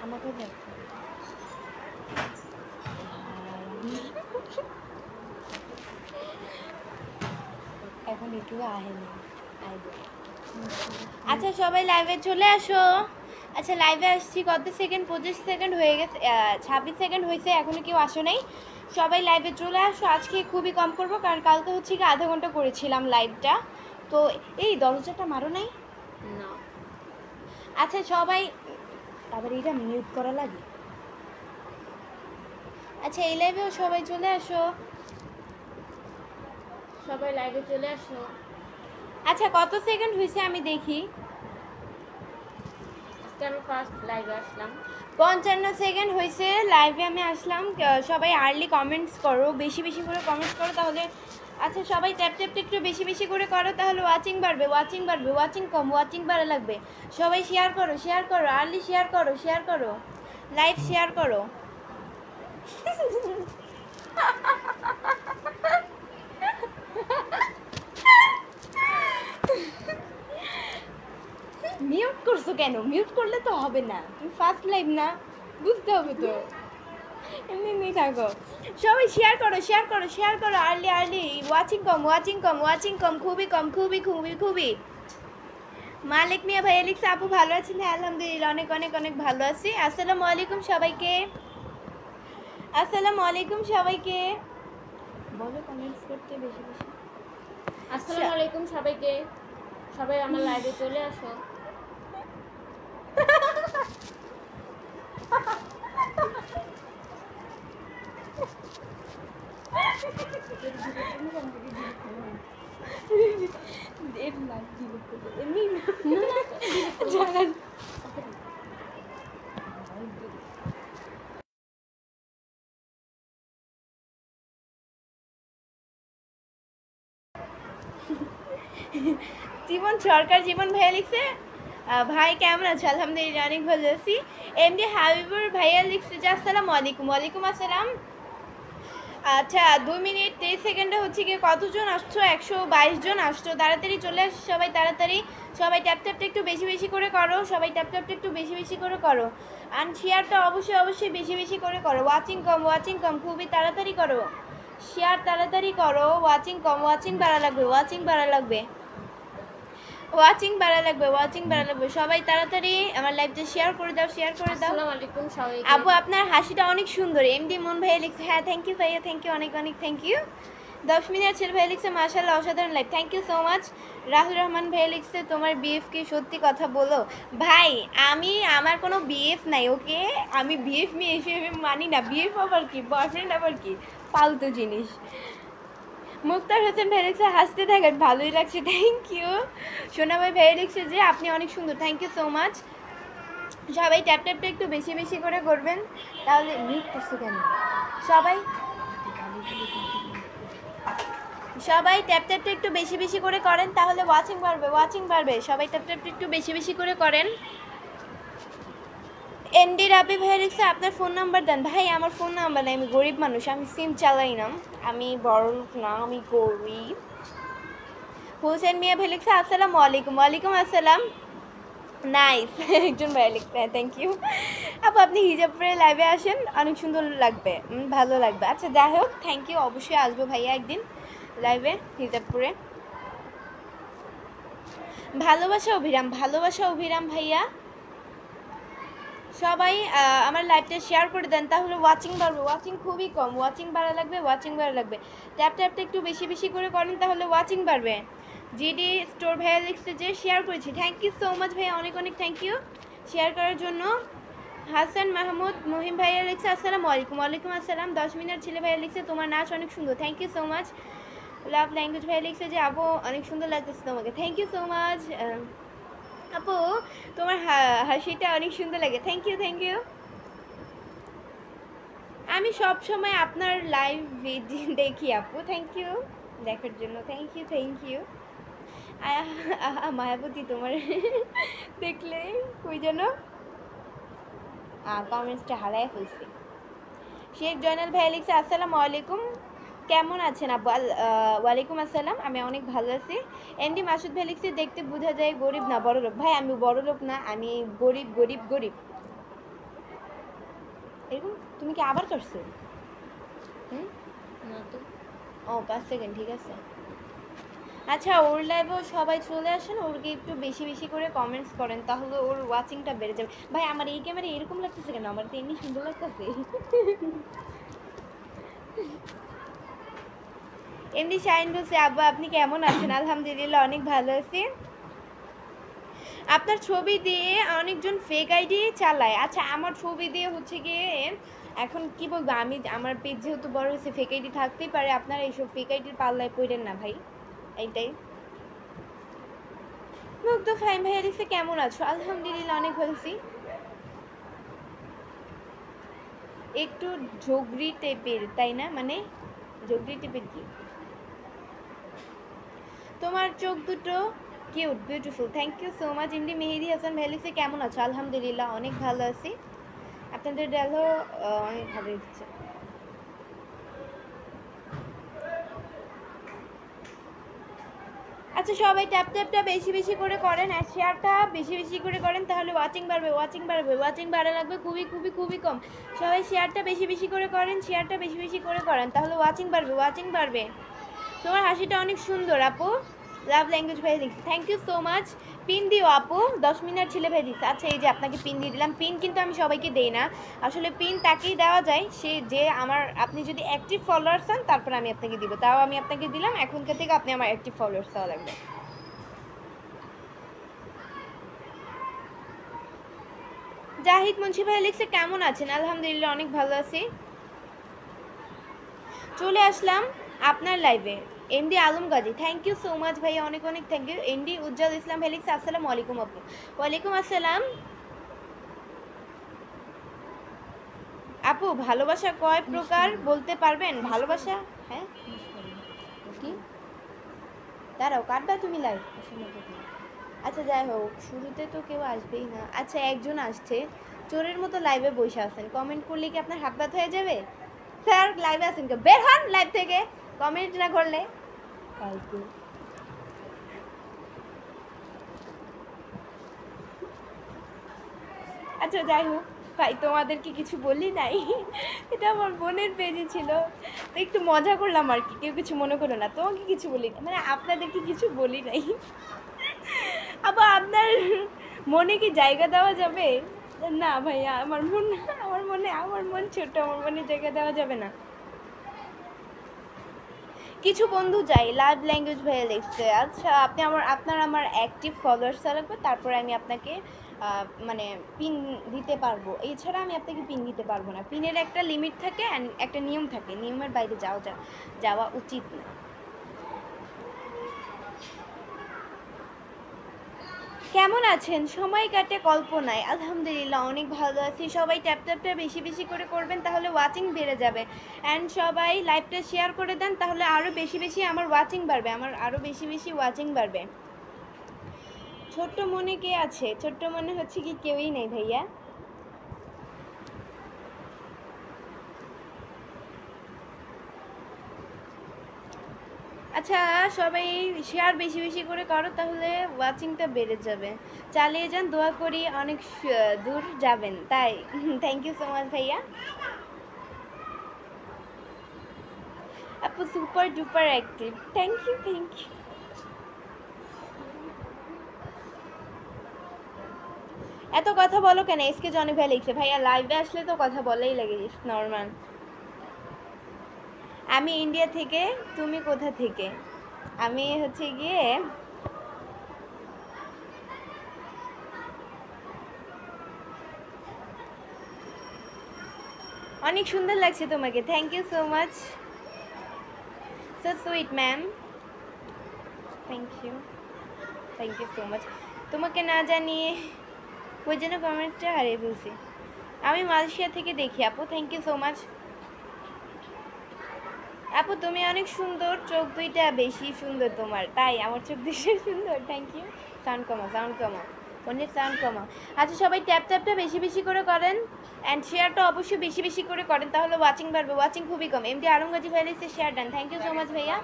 আমাকে দেখ এখন একটু আহেনি। আচ্ছা সবাই লাইভে চলে আসো। আচ্ছা লাইভে আসছি কত সেকেন্ড, 25 সেকেন্ড হয়ে গেছে, 26 সেকেন্ড হয়েছে, এখনো কেউ আসো নাই। সবাই লাইভে চলে আসো। আজকে খুবই কম করব কারণ কালকে হচ্ছে কি আধা ঘন্টা করেছিলাম লাইভটা। তো এই দরজাটা মারো নাই না। আচ্ছা সবাই, আবার এটা মিউট করা লাগে। আচ্ছা এই লাইভেও সবাই চলে আসো, সবাই লাইভে চলে আসো। আচ্ছা কত সেকেন্ড হয়েছে আমি দেখি। আজকে আমি ফার্স্ট লাইভে আসলাম, 55 সেকেন্ড হয়েছে লাইভে আমি আসলাম। সবাই আর্লি কমেন্টস করো, বেশি বেশি করে কমেন্টস করো তাহলে। আচ্ছা সবাই ট্যাপ ট্যাপটা একটু বেশি বেশি করে করো তাহলে ওয়াচিং বাড়বে, ওয়াচিং বাড়বে, ওয়াচিং কম ওয়াচিং বাড়া লাগবে। সবাই শেয়ার করো, শেয়ার করো, আর্লি শেয়ার করো, শেয়ার করো, লাইভ শেয়ার করো। মিউট করছো কেন? মিউট করলে তো হবে না, তুমি ফার্স্ট লাইভ না, বুঝতে হবে তো। এমনি এমনি থাকো, সবাই শেয়ার করো, শেয়ার করো, শেয়ার করো, আর্লি আর্লি। ওয়াচিং কম ওয়াচিং কম ওয়াচিং কম, খুবই কম, খুবই খুবই খুবই। মালিক মিয়া ভাই লিখছে আপু ভালো আছেন? হ্যাঁ আলহামদুলিল্লাহ অনেক অনেক অনেক ভালো আছি। আসসালামু আলাইকুম সবাইকে, আসসালামু আলাইকুম সবাইকে। বলো কমেন্টস করতে বেশি বেশি। আসসালামু আলাইকুম সবাইকে, সবাই আমার লাইভে চলে আসো। জীবন সরকার, জীবন ভাইয়া লিখছে ভাই কেমন আছো? আলহামদুলিল্লাহ অনেক ভালো আছি। এমডি হাবিবুর ভাইয়া লিখছে যে আসসালামু আলাইকুম। ওয়ালাইকুম আসসালাম। আচ্ছা 2 মিনিট 23 সেকেন্ডে হচ্ছে কি কতজন আসছো? 122 জন আসছো। তাড়াতাড়ি চলে আসো সবাই, তাড়াতাড়ি সবাই ট্যাপ ট্যাপটা একটু বেশি বেশি করে করো, সবাই ট্যাপ ট্যাপটা একটু বেশি বেশি করে করো। আর শেয়ারটা অবশ্যই অবশ্যই বেশি বেশি করে করো। ওয়াচিং কম খুবই তাড়াতাড়ি করো, শেয়ার তাড়াতাড়ি করো। ওয়াচিং কম, ওয়াচিং বাড়া লাগবে, ওয়াচিং বাড়া লাগবে, ওয়াচিং বাড়া লাগবে, ওয়াচিং বাড়া লাগবে। সবাই তাড়াতাড়ি আমার লাইভটা শেয়ার করে দাও, শেয়ার করে দাও। আসসালামু আলাইকুম সবাই। আপু আপনার হাসিটা অনেক সুন্দর। এমডি মন ভাইয়া লিখছে হ্যাঁ থ্যাংক ইউ ভাইয়া, থ্যাংক ইউ অনেক অনেক থ্যাংক ইউ। 10 মিনিট ছেলে ভাইয়া লিখছে মাশাআল্লাহ অসাধারণ live, thank you so much. Rahul Rahman ভাইয়া লিখছে তোমার বিএফ কি? সত্যি কথা বলো ভাই, আমি আমার কোনো বিএফ নাই, ওকে আমি বিএফ নিয়ে হিসেবে মানি না। বিএফ আবার কি, বয়ফ্রেন্ড আবার কি, ফালতু জিনিস। মুক্তার হোসেন ভাই লিখছে হাসতে থাকেন ভালোই লাগছে, থ্যাংক ইউ। সোনা ভাই ভাই লিখছে যে আপনি অনেক সুন্দর, থ্যাংক ইউ সো মাচ। সবাই ট্যাপ ট্যাপটা একটু বেশি বেশি করে করবেন তাহলে। মিউট করছো কেন? সবাই সবাই ট্যাপ ট্যাপটা একটু বেশি বেশি করে করেন তাহলে ওয়াচিং বাড়বে, ওয়াচিং বাড়বে। সবাই ট্যাপ ট্যাপটা একটু বেশি বেশি করে করেন। এমডি রাবি ভাই লিখছে আপনার ফোন নাম্বার দেন। ভাই আমার ফোন নাম্বার নেই, আমি গরিব মানুষ, আমি সিম চালাই না, আমি বড় লোক না, আমি গরিব। হোসেন মিয়া ভাই লিখছে আসসালামু আলাইকুম। ওয়ালাইকুম আসসালাম, নাইস। একজন ভাই লিখছে থ্যাংক ইউ। আপু আপনি হিজাব পরে লাইভে আসেন, অনেক সুন্দর লাগবে, ভালো লাগবে। আচ্ছা যাই হোক থ্যাংক ইউ, অবশ্যই আসবো ভাইয়া একদিন লাইভে হিজাব পরে। ভালোবাসা অভিরাম, ভালোবাসা অভিরাম ভাইয়া। সবাই আমার লাইভটা শেয়ার করে দেন তাহলে ওয়াচিং বাড়বে, ওয়াচিং খুবই কম, ওয়াচিং বাড়া লাগবে, ওয়াচিং বাড়া লাগবে। ট্যাপ ট্যাপটা একটু বেশি বেশি করে করেন তাহলে ওয়াচিং বাড়বে। জিডি স্টোর ভাইয়া লিখছে যে শেয়ার করেছি, থ্যাংক ইউ সো মাচ ভাইয়া, অনেক অনেক থ্যাংক ইউ শেয়ার করার জন্য। হাসান মাহমুদ মহিম ভাইয়া লিখছে আসসালামু আলাইকুম। ওয়ালাইকুম আসসালাম। 10 মিনিট ছেলে ভাইয়া লিখছে তোমার নাচ অনেক সুন্দর, thank you so much. Love language ভাইয়া লিখছে যে আপু অনেক সুন্দর লাগতেছে তোমাকে, থ্যাংক ইউ সো মাচ। আপু তোমার হাসিটা অনেক সুন্দর লাগে, থ্যাংক ইউ থ্যাংক ইউ। আমি সব সময় আপনার লাইভ ভিডিও দেখি আপু, থ্যাংক ইউ দেখার জন্য, thank you thank you. Mayabati তোমার দেখলে কই যেন কমেন্টসটা হারায় ফেলছি। শেখ জয়নাল ভাই লিখছে আসসালামু আলাইকুম। কেমন আছেন আপু? ওয়ালাইকুম আসসালাম, আমি অনেক ভালো আছি। এমডি মাসুদ ভাই লিখছে দেখতে বোঝা যায় গরিব না বড়লোক। ভাই আমি বড়লোক না, আমি গরিব গরিব গরিব এরকম। তুমি কি আবার করছো? হুম, না তো। ও 5 সেকেন্ড, ঠিক আছে। আচ্ছা, ওর লাইভেও সবাই চলে আসেন, ওরকে একটু বেশি বেশি করে কমেন্টস করেন, তাহলে ওর ওয়াচিংটা বেড়ে যাবে। ভাই আমার এই ক্যামেরা এরকম লাগতেছে কেন? আমার তো এমনি সুন্দর লাগতেছে। এমনি শাইন বলছে আব্বা আপনি কেমন আছেন? আলহামদুলিল্লাহ অনেক ভালো আছি। আপনার ছবি দিয়ে অনেকজন ফেক আইডি চালায়। আচ্ছা, আমার ছবি দিয়ে হচ্ছে গিয়ে এখন কি বলবো, আমি আমার পেজ যেহেতু বড় হয়েছে, ফেক আইডি থাকতেই পারে। আপনারা এইসব ফেক আইডির পাল্লায় পড়েন না ভাই, এইটাই। মুগ্ধ ফাইম ভাইয়া লিখছে কেমন আছো? আলহামদুলিল্লাহ অনেক ভালো আছি। একটু ঝগড়ি টাইপের, তাই না? মানে ঝগড়ি টাইপের কি? তোমার চোখ দুটো cute, beautiful. Thank you so much. MD Mehedi Hasan ভাই লিখছে কেমন আছো? আলহামদুলিল্লাহ অনেক ভালো আছি। আপনাদের ডালও অনেক ভালো হচ্ছে। আচ্ছা, সবাই ট্যাপ ট্যাপটা বেশি বেশি করে করেন আর শেয়ারটা বেশি বেশি করে করেন, তাহলে ওয়াচিং বাড়বে। ওয়াচিং বাড়বে, ওয়াচিং বাড়া লাগবে খুবই খুবই খুবই কম। সবাই শেয়ারটা বেশি বেশি করে করেন, শেয়ারটা বেশি বেশি করে করেন, তাহলে ওয়াচিং বাড়বে, ওয়াচিং বাড়বে। তোমার হাসিটা অনেক সুন্দর আপু। লাভ ল্যাঙ্গুয়েজ ভাই দিচ্ছে, thank you so much. Pin দিও আপু, 10 মিনিট ছেলে ভাই দিচ্ছে। আচ্ছা, এই যে আপনাকে পিন দিয়ে দিলাম। পিন কিন্তু আমি সবাইকে দেই না, আসলে পিন তাকেই দেওয়া যায় সে যে আমার, আপনি যদি অ্যাক্টিভ ফলোয়ার্স হন তারপর আমি আপনাকে দিব। তাও আমি আপনাকে দিলাম, এখনকার থেকে আপনি আমার অ্যাক্টিভ ফলোয়ার্স হওয়া লাগবে। জাহিদ মুন্সি ভাই লিখছে কেমন আছেন? আলহামদুলিল্লাহ অনেক ভালো আছি। চলে আসলাম আপনার লাইভে। MD Alam Gazi, thank you so much ভাইয়া, অনেক অনেক thank you. MD Ujjwal Islam ভাই লিখছে আসসালামু আলাইকুম আপু। ওয়ালাইকুম আসসালাম। আপু ভালোবাসা কয় প্রকার বলতে পারবেন? ভালোবাসা, হ্যাঁ কি? দাঁড়াও, কাটবা তুমি লাইভ? আচ্ছা যাই হোক, শুরুতে তো কেউ আসবেই না। আচ্ছা, একজন আসছে, চোরের মতো লাইভে বসে আছেন, কমেন্ট করলে কি আপনার হাত ব্যথা হয়ে যাবে? স্যার লাইভে আছেন কেউ? বের হন লাইভ থেকে, কমেন্ট না করলে। ফালতু। আচ্ছা যাই হোক ভাই, তোমাদেরকে কিছু বলি নাই, এটা আমার বোনের পেজে ছিল, তো একটু মজা করলাম আর কি, কেউ কিছু মনে করো না। তোমাকে কিছু বলি না, মানে আপনাদেরকে কিছু বলি নাই। আবার আপনার মনে কি জায়গা দেওয়া যাবে? না ভাইয়া, আমার মন ছোট, আমার মনে জায়গা দেওয়া যাবে না। কিছু বন্ধু যাই, লাভ ল্যাঙ্গুয়েজ ভাইয়া লিখছে। আচ্ছা, আপনার আমার অ্যাক্টিভ ফলোয়ার্স লাগবে, তারপরে আমি আপনাকে মানে পিন দিতে পারবো। এছাড়া আমি আপনাকে পিন দিতে পারবো না। পিনের একটা লিমিট থাকে, একটা নিয়ম থাকে, নিয়মের বাইরে যাওয়া উচিত না। কেমন আছেন? সময় কাটে কল্পনায়। আলহামদুলিল্লাহ অনেক ভালো আছি। সবাই ট্যাপ ট্যাপটা বেশি বেশি করে করবেন, তাহলে ওয়াচিং বেড়ে যাবে। অ্যান্ড সবাই লাইভটা শেয়ার করে দেন, তাহলে আরও বেশি বেশি আমার ওয়াচিং বাড়বে, আমার আরও বেশি বেশি ওয়াচিং বাড়বে। ছোট্ট মনে কে আছে? ছোট্ট মনে হচ্ছে কি কেউই নেই ভাইয়া। আচ্ছা, সবাই শেয়ার বেশি বেশি করে করো, তাহলে ওয়াচিংটা বেড়ে যাবে। চালিয়ে যান, দোয়া করি অনেক দূর যাবেন। তাই থ্যাংক ইউ সো মাচ ভাইয়া। আপু super duper active, thank you thank you. এত কথা বলো কেন? এসকে জনি ভাই লিখছে ভাইয়া লাইভে আসলে তো কথা বলাই লাগে, নর্মাল। আমি ইন্ডিয়া থেকে, তুমি কোথা থেকে? আমি হচ্ছে গিয়ে অনেক সুন্দর লাগছে তোমাকে, thank you so much, so sweet ma'am, thank you so much. তোমাকে না জানিয়ে ওই জন্য কমেন্টটা হারিয়ে ফেলছি। আমি মালয়েশিয়া থেকে দেখি আপু, থ্যাংক ইউ সো মাচ। আপু তুমি অনেক সুন্দর, চোখ দুইটা বেশি সুন্দর তোমার, তাই আমার চোখ দুইটা সুন্দর, থ্যাংক ইউ। সাউন্ড কমা, সাউন্ড কমা। ফোনের সাউন্ড কমা। আচ্ছা সবাই ট্যাপটা বেশি বেশি করে করেন অ্যান্ড শেয়ারটা অবশ্যই বেশি বেশি করে করেন, তাহলে ওয়াচিং বাড়বে। ওয়াচিং খুবই কম। এমডি আরঙ্গাজি ভাই লিখছে share done. Thank you so much ভাইয়া।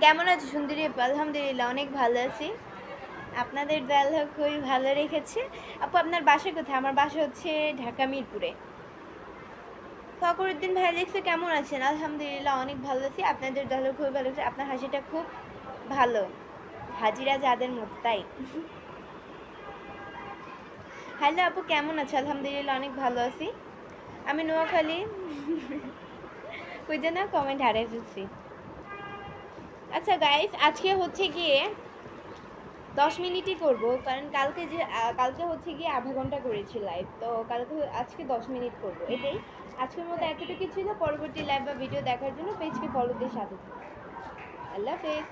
কেমন আছো সুন্দরী? আলহামদুলিল্লাহ অনেক ভালো আছি। আপনাদের ডায়লগ খুবই ভালো রেখেছে। আপু আপনার বাসা কোথায়? আমার বাসা হচ্ছে ঢাকা মিরপুরে। ফখরুদ্দিন ভাই লিখছে কেমন আছেন? আলহামদুলিল্লাহ অনেক ভালো আছি। আপনাদের ডায়লগ খুবই ভালো লাগছে। আপনার হাসিটা খুব ভালো, হাজিরা যাদের মতো তাই। হ্যালো আপু কেমন আছো? আলহামদুলিল্লাহ অনেক ভালো আছি। আমি নোয়াখালী। বুঝে না কমেন্ট হারিয়ে ফেলছি। আচ্ছা গাইস, আজকে হচ্ছে গিয়ে 10 মিনিটই করব, কারণ কালকে হচ্ছে গিয়ে আধা ঘন্টা করেছি লাইভ, তো আজকে 10 মিনিট করব। এটাই আজকের মতো এতটুকু ছিল। পরবর্তী লাইভ বা ভিডিও দেখার জন্য পেজকে ফলো দিয়ে সাথে থাকুন। আল্লাহ হাফেজ।